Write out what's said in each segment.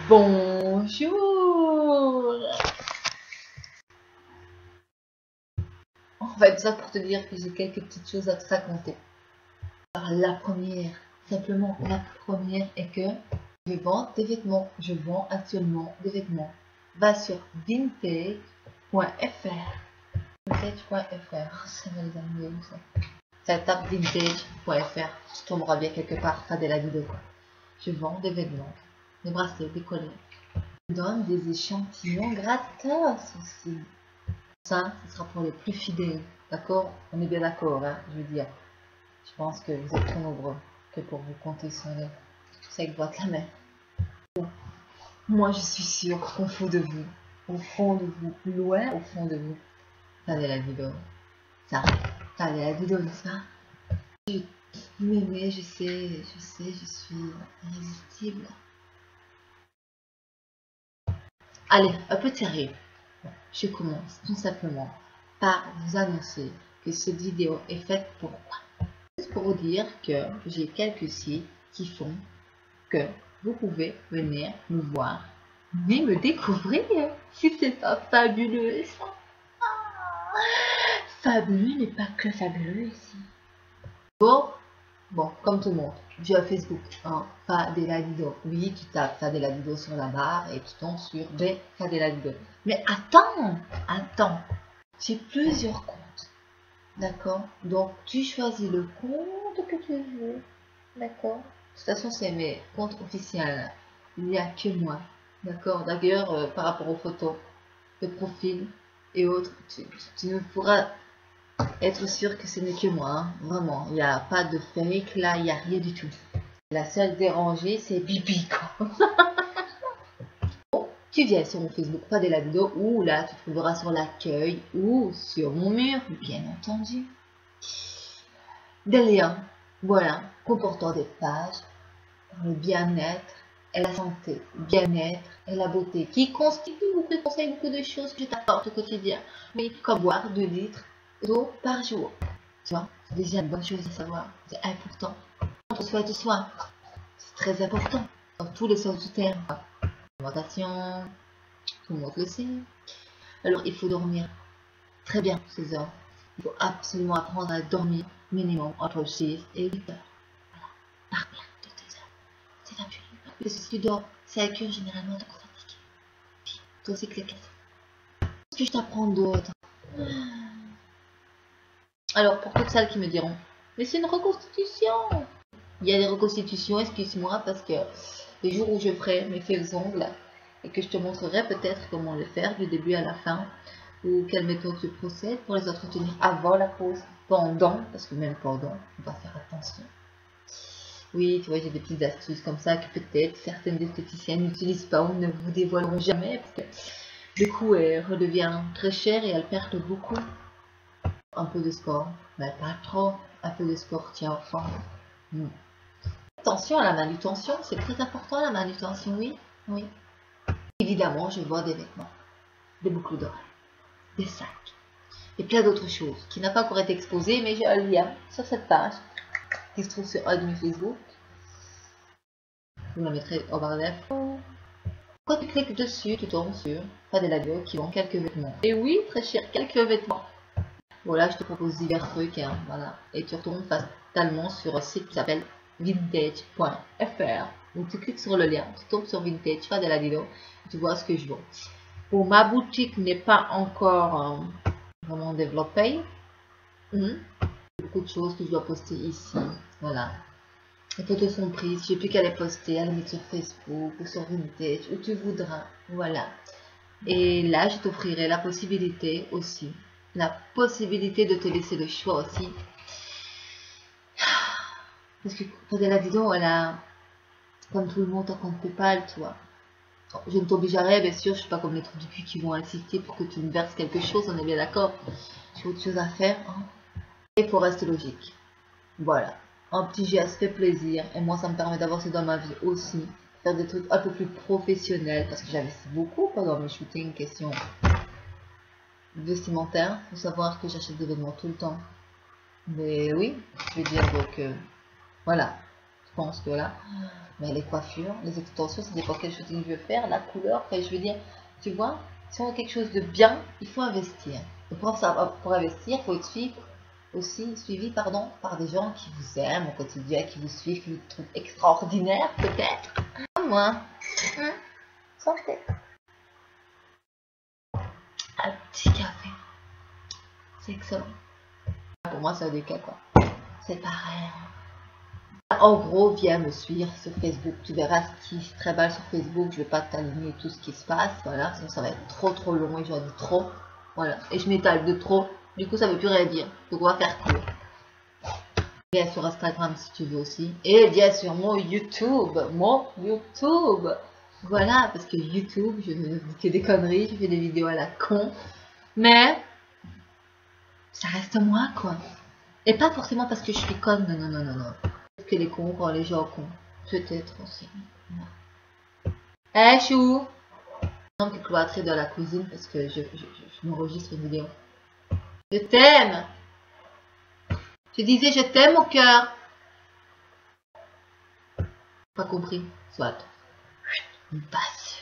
Bonjour. En fait, tout ça pour te dire que j'ai quelques petites choses à te raconter. Alors, la première, simplement la première est que je vends des vêtements. Je vends actuellement des vêtements. Va sur vintage.fr. Vintage.fr, ça va les amis, ça. Ça tape vintage.fr, tu tomberas bien quelque part, t'as de la vidéo quoi. Je vends des vêtements, des bracelets, des colliers. Je donne des échantillons gratos aussi. Ça, ce sera pour les plus fidèles, d'accord? On est bien d'accord, hein, je veux dire. Je pense que vous êtes trop nombreux que pour vous compter sur les 5 doigts de la main. Bon. Moi, je suis sûre qu'au fond de vous, au fond de vous, loin au fond de vous, t'as de la vidéo. Ça, t'as de la vidéo, n'est-ce pas? Vous m'aimez, je sais, je suis irrésistible. Allez, un peu de sérieux. Je commence tout simplement par vous annoncer que cette vidéo est faite pour moi. Juste pour vous dire que j'ai quelques sites qui font que vous pouvez venir me voir, mais me découvrir. Si c'est pas fabuleux, ça. Fabuleux n'est pas que fabuleux ici. Bon, comme tout le monde, j'ai un Facebook, hein, Fadela Dido. Oui, tu tapes Fadela Dido sur la barre et tu tombes sur des Fadela Dido. Mais attends, j'ai plusieurs comptes, d'accord? Donc, tu choisis le compte que tu veux, d'accord? De toute façon, c'est mes comptes officiels. Il n'y a que moi, d'accord? D'ailleurs, par rapport aux photos de profil et autres, tu ne pourras être sûr que ce n'est que moi, hein. Vraiment, il n'y a pas de fake là, il n'y a rien du tout. La seule dérangée, c'est Bibi quoi. Bon, tu viens sur mon Facebook, pas de la vidéo, ou là tu trouveras sur l'accueil ou sur mon mur, bien entendu, des liens, voilà, comportant des pages pour le bien-être et la santé, bien-être et la beauté, qui constituent beaucoup de conseils, beaucoup de choses que je t'apporte au quotidien, mais comme boire 2 litres d'eau par jour. Tu vois, c'est déjà une bonne chose à savoir, c'est important. On souhaite soin, c'est très important dans tous les sens du terme. Alimentation, tout le monde le sait. Alors il faut dormir très bien 6 heures. Il faut absolument apprendre à dormir minimum entre 6 et 8 heures. Voilà, par bien de 2 heures. C'est fabuleux. Parce que si tu dors 5 heures, généralement t'es fatigué. Puis toi aussi que les 4. Qu'est-ce que je t'apprends d'autre? Alors pour toutes celles qui me diront, mais c'est une reconstitution. Il y a des reconstitutions, excuse-moi, parce que les jours où je ferai mes fils ongles et que je te montrerai peut-être comment les faire du début à la fin ou quelle méthode je procède pour les entretenir avant la pause, pendant, parce que même pendant, on va faire attention. Oui, tu vois, j'ai des petites astuces comme ça que peut-être certaines esthéticiennes n'utilisent pas ou ne vous dévoileront jamais parce que du coup, elle redevient très chère et elle perd beaucoup. Un peu de sport, mais pas trop. Un peu de sport tient en forme. Attention à la manutention, c'est très important la manutention, oui. Oui. Évidemment, je vois des vêtements, des boucles d'oreilles, des sacs et plein d'autres choses qui n'a pas encore été exposé, mais j'ai un lien sur cette page qui se trouve sur un de mes Facebook. Je vous la mettrai en barre d'infos. Quand tu cliques dessus, tu tombes sur Fadela Dido qui vend quelques vêtements. Et oui, très cher, quelques vêtements. Voilà, je te propose divers trucs, hein, voilà. Et tu retournes fatalement sur un site qui s'appelle vintage.fr. Donc tu cliques sur le lien, tu tombes sur Vintage, Fadela Dido, et tu vois ce que je vends. Pour ma boutique n'est pas encore vraiment développée. Beaucoup de choses que je dois poster ici. Voilà. Les photos sont prises, j'ai plus qu'à les poster, à les mettre sur Facebook ou sur Vintage, où tu voudras. Voilà. Et là, je t'offrirai la possibilité aussi. La possibilité de te laisser le choix aussi. Parce que Fadela Dido, elle a, comme tout le monde, un compte PayPal, tu vois. Je ne t'oblige à rien, bien sûr, je ne suis pas comme les trucs du cul qui vont insister pour que tu me verses quelque chose, on est bien d'accord. J'ai autre chose à faire. Hein. Et il faut rester logique. Voilà. Un petit geste fait plaisir. Et moi, ça me permet d'avancer dans ma vie aussi. Faire des trucs un peu plus professionnels. Parce que j'investis beaucoup pendant mes shootings, question vestimentaire. Il faut savoir que j'achète des vêtements tout le temps. Mais oui, je veux dire, donc voilà. pense que là. Mais les coiffures, les extensions, ça dépend quelque chose que je veux faire, la couleur, enfin, je veux dire, tu vois, si on a quelque chose de bien, il faut investir. Et pour investir, il faut être suivi par des gens qui vous aiment au quotidien, qui vous suivent, qui vous trouvent extraordinaire, peut-être. Moi, santé. Un petit café. C'est excellent. Pour moi, c'est un des cas, quoi. C'est pareil. En gros, viens me suivre sur Facebook. Tu verras ce qui se travaille sur Facebook. Je vais pas t'aligner tout ce qui se passe. Voilà, sinon ça va être trop long et j'en dis trop. Voilà, et je m'étale de trop. Du coup, ça veut plus rien dire. Donc, on va faire court. Viens sur Instagram si tu veux aussi. Et viens sur mon YouTube. Voilà, parce que YouTube, je ne dis que des conneries. Je fais des vidéos à la con. Mais ça reste moi, quoi. Et pas forcément parce que je suis conne. Non. Parce que les cons quand les gens cons. Peut-être aussi. Eh, chou! Non, que cloîtré dans la cuisine parce que je m'enregistre une vidéo. Je t'aime! Je disais je t'aime au cœur. Pas compris. Soit. On passe.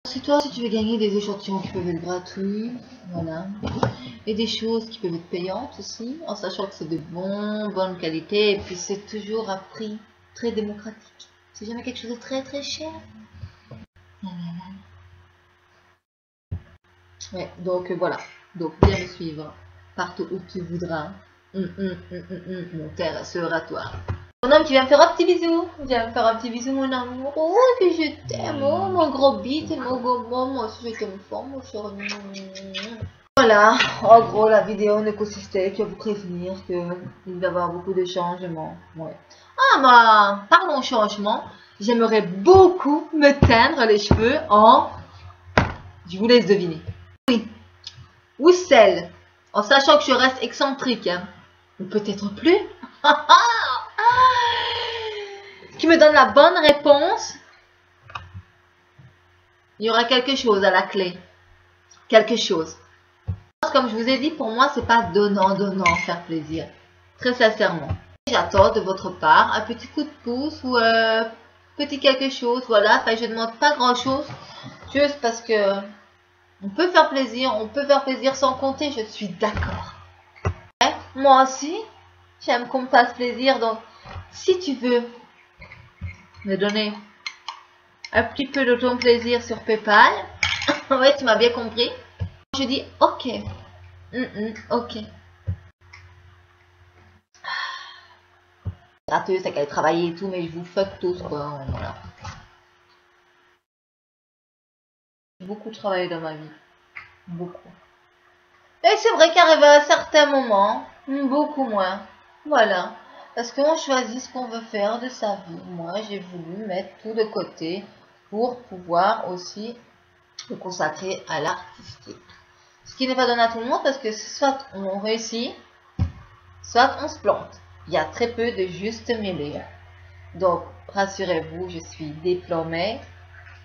C'est toi si tu veux gagner des échantillons qui peuvent être gratuits. Voilà. Et des choses qui peuvent être payantes aussi. En sachant que c'est de bonne qualité. Et puis c'est toujours à prix très démocratique. C'est jamais quelque chose de très cher. Ouais, donc voilà. Donc viens me suivre partout où tu voudras. Mon terre sera toi. Mon homme, tu viens me faire un petit bisou. Viens me faire un petit bisou, mon amour. Oh, que je t'aime. Oh, mon gros bite, mon gros bon. Moi aussi, je t'aime fort, mon chéri. Voilà. En gros, la vidéo ne consistait qu'à vous prévenir qu'il va y avoir beaucoup de changements. Ouais. Ah, bah, parlons changement. J'aimerais beaucoup me teindre les cheveux en... Je vous laisse deviner. Oui. Ou celle. En sachant que je reste excentrique. Hein. Ou peut-être plus. Qui me donne la bonne réponse. Il y aura quelque chose à la clé. Quelque chose. Comme je vous ai dit, pour moi, c'est pas donnant, faire plaisir. Très sincèrement. J'attends de votre part un petit coup de pouce ou petit quelque chose. Voilà. Enfin, je ne demande pas grand chose. Juste parce que on peut faire plaisir sans compter. Je suis d'accord. Moi aussi, j'aime qu'on me fasse plaisir. Donc, si tu veux me donner un petit peu de ton plaisir sur PayPal, ouais, tu m'as bien compris. Je dis ok. Ok. Grateuse, t'as qu'à travailler et tout, mais je vous fuck tous, quoi. Voilà. J'ai beaucoup travaillé dans ma vie. Beaucoup. Et c'est vrai qu'arrivé à un certain moment, beaucoup moins. Voilà. Parce qu'on choisit ce qu'on veut faire de sa vie. Moi, j'ai voulu mettre tout de côté pour pouvoir aussi me consacrer à l'artistique. Ce qui n'est pas donné à tout le monde parce que soit on réussit, soit on se plante. Il y a très peu de juste milieu. Donc, rassurez-vous, je suis diplômée.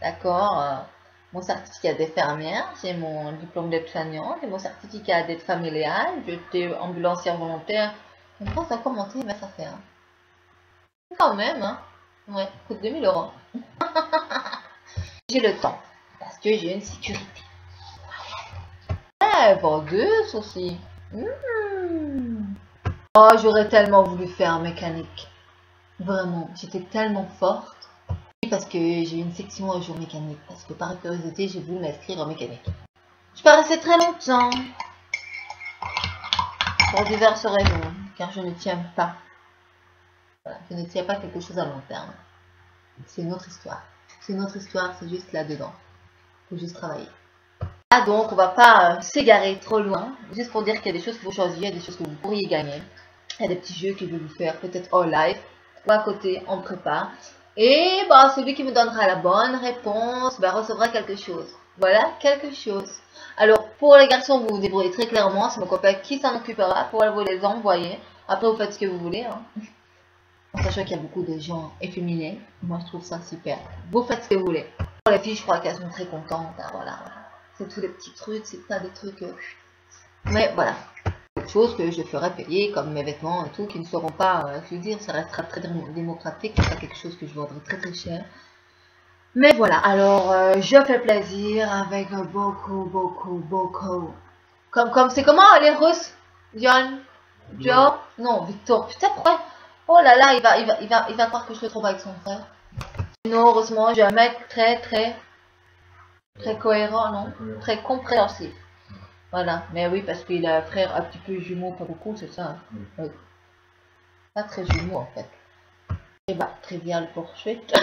D'accord, mon certificat d'infirmière, j'ai mon diplôme d'aide-soignante, j'ai mon certificat d'aide familiale, j'étais ambulancière volontaire. Je ne pense à commenter, mais ça fait. Hein. Quand même, hein. Ouais, coûte 2000 €. J'ai le temps, parce que j'ai une sécurité. Ouais, vendeuse aussi. Oh, j'aurais tellement voulu faire mécanique. Vraiment, j'étais tellement forte. Parce que j'ai une section un jour mécanique. Parce que par curiosité, j'ai voulu m'inscrire en mécanique. Je paraissais très longtemps. Pour diverses raisons. Car je ne tiens pas. Voilà, je ne tiens pas quelque chose à long terme. C'est une autre histoire. C'est une autre histoire, c'est juste là-dedans. Il faut juste travailler. Ah donc, on va pas s'égarer trop loin. Juste pour dire qu'il y a des choses que vous choisissez, il y a des choses que vous pourriez gagner. Il y a des petits jeux que je vais vous faire, peut-être en live. Ou à côté, on prépare. Et bah, celui qui me donnera la bonne réponse bah, recevra quelque chose. Voilà, quelque chose. Alors, pour les garçons, vous vous débrouillez très clairement. C'est mon copain qui s'en occupera pour vous les envoyer. Après, vous faites ce que vous voulez. Hein. En sachant qu'il y a beaucoup de gens efféminés. Moi, je trouve ça super. Vous faites ce que vous voulez. Pour les filles, je crois qu'elles sont très contentes. Hein, voilà. C'est tous les petits trucs. C'est pas des trucs... Mais voilà. quelque chose que je ferai payer comme mes vêtements et tout, qui ne seront pas, je veux dire, ça restera très démocratique, c'est pas quelque chose que je vendrai très très cher. Mais voilà, alors je fais plaisir avec beaucoup. Comme c'est comment les Russes? John? Joe? Non, Victor. Putain, pourquoi? Oh là là, il va croire que je le trouve avec son frère. Non, heureusement, j'ai un mec très cohérent, non? Très compréhensif. Voilà, mais oui, parce qu'il a un frère un petit peu jumeau, pas beaucoup, c'est ça. Oui. Pas très jumeau en fait. Et bah, trivial pour suite.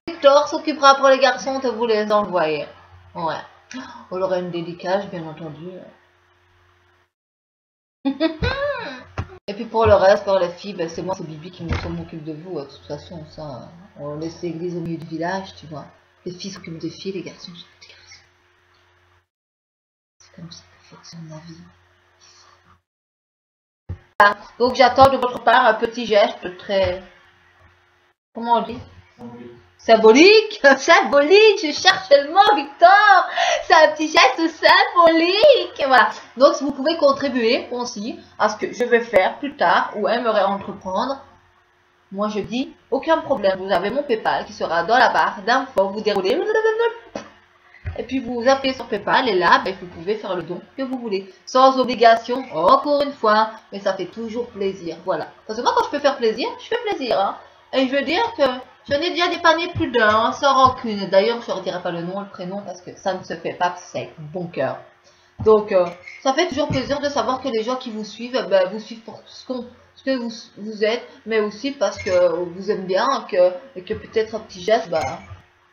Victor s'occupera pour les garçons de vous les envoyer. Ouais. On aura une dédicace, bien entendu. Et puis pour le reste, pour les filles, ben c'est moi, c'est Bibi qui m'occupe de vous. De toute façon, ça, on laisse l'église au milieu du village, tu vois. Les filles s'occupent des filles, les garçons s'occupent des garçons. C'est comme ça que fonctionne la vie. Voilà. Donc j'attends de votre part un petit geste très... Comment on dit? Symbolique. Symbolique, je cherche le mot, Victor. C'est un petit geste symbolique. Voilà. Donc, si vous pouvez contribuer aussi à ce que je vais faire plus tard ou aimerais entreprendre, moi je dis, aucun problème. Vous avez mon PayPal qui sera dans la barre d'infos. Vous déroulez. Et puis, vous appuyez sur PayPal et là, ben, vous pouvez faire le don que vous voulez. Sans obligation, encore une fois. Mais ça fait toujours plaisir. Voilà. Parce que moi, quand je peux faire plaisir, je fais plaisir. Hein. Et je veux dire que j'en ai déjà dépanné plus d'un, sans rancune. D'ailleurs, je ne redirai pas le nom, le prénom, parce que ça ne se fait pas, c'est avec bon cœur. Donc, ça fait toujours plaisir de savoir que les gens qui vous suivent, ben, vous suivent pour ce que vous êtes, mais aussi parce que vous aimez bien, et que peut-être un petit geste, ben,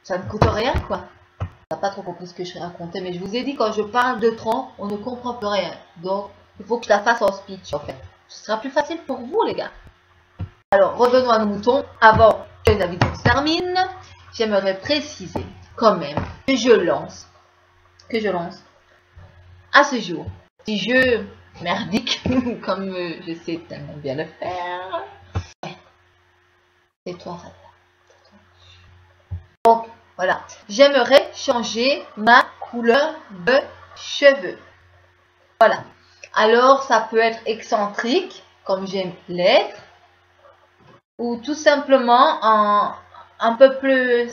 ça ne coûte rien, quoi. On n'a pas trop compris ce que je racontais, mais je vous ai dit, quand je parle de trop, on ne comprend plus rien. Donc, il faut que je la fasse en speech, en fait. Ce sera plus facile pour vous, les gars. Alors, revenons à nos moutons. Avant que la vidéo se termine, j'aimerais préciser quand même que je lance à ce jour petit jeu merdique, comme je sais tellement bien le faire. Ouais. C'est toi, ça. Donc, voilà. J'aimerais changer ma couleur de cheveux. Voilà. Alors, ça peut être excentrique, comme j'aime l'être. Ou tout simplement un peu plus,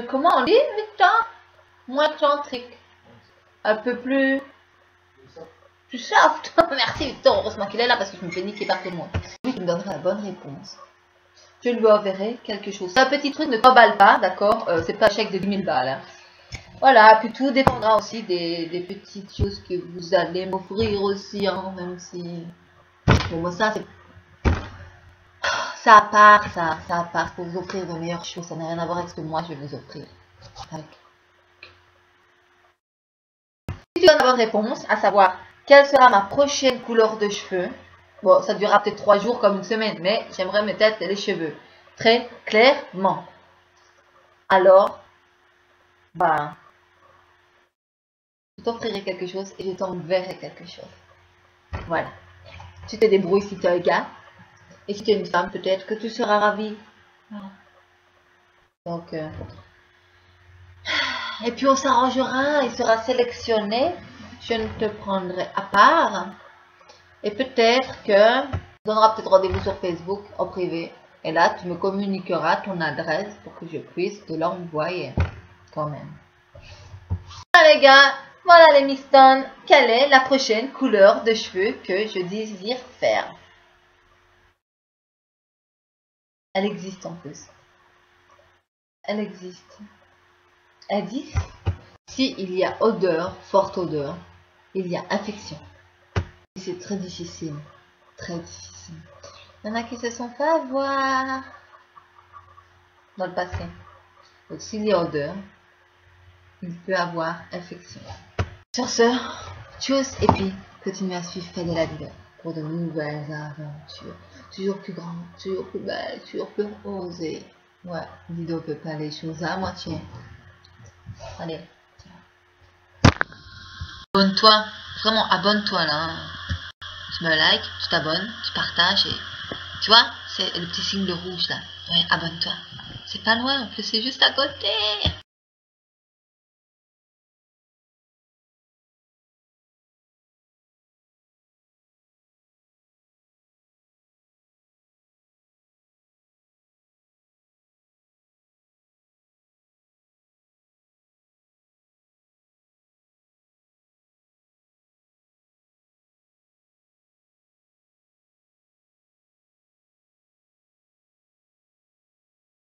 comment on dit, Victor? Moins excentrique. Un peu plus soft. Merci Victor, heureusement qu'il est là parce que je me fais niquer par tout le monde. Lui qui me donnera la bonne réponse. Je lui enverrai quelque chose. Un petit truc, ne t'emballe pas, d'accord? C'est pas un chèque de 10 000 balles. Hein. Voilà, puis tout dépendra aussi des petites choses que vous allez m'offrir aussi, hein, même si... Bon, moi ça c'est... Ça à part, pour vous offrir de meilleures choses, ça n'a rien à voir avec ce que moi je vais vous offrir. Si tu donnes la bonne réponse, à savoir quelle sera ma prochaine couleur de cheveux, bon, ça durera peut-être 3 jours comme une semaine, mais j'aimerais me têter les cheveux très clairement. Alors, bah, je t'offrirai quelque chose et je t'enverrai quelque chose. Voilà. Tu te débrouilles si tu es un gars. Et si tu es une femme, peut-être que tu seras ravie. Voilà. Donc, et puis on s'arrangera, il sera sélectionné. Je ne te prendrai à part. Et peut-être que tu donneras peut-être rendez-vous sur Facebook en privé. Et là, tu me communiqueras ton adresse pour que je puisse te l'envoyer. Quand même. Voilà les gars, voilà les mistons. Quelle est la prochaine couleur de cheveux que je désire faire? Elle existe en plus. Elle existe. Elle dit, si il y a odeur, forte odeur, il y a infection. C'est très difficile. Très difficile. Il y en a qui se sont fait avoir dans le passé. Donc s'il y a odeur, il peut avoir infection. Sur ce, tchuss, et puis continuez à suivre Fadela Leader pour de nouvelles aventures. Toujours plus grandes, toujours plus belles, toujours plus osées. Ouais, Dido peut pas les choses à moitié. Allez, abonne-toi, vraiment abonne-toi là. Tu me likes, tu t'abonnes, tu partages et tu vois, c'est le petit signe de rouge là. Ouais, abonne-toi. C'est pas loin, en plus c'est juste à côté.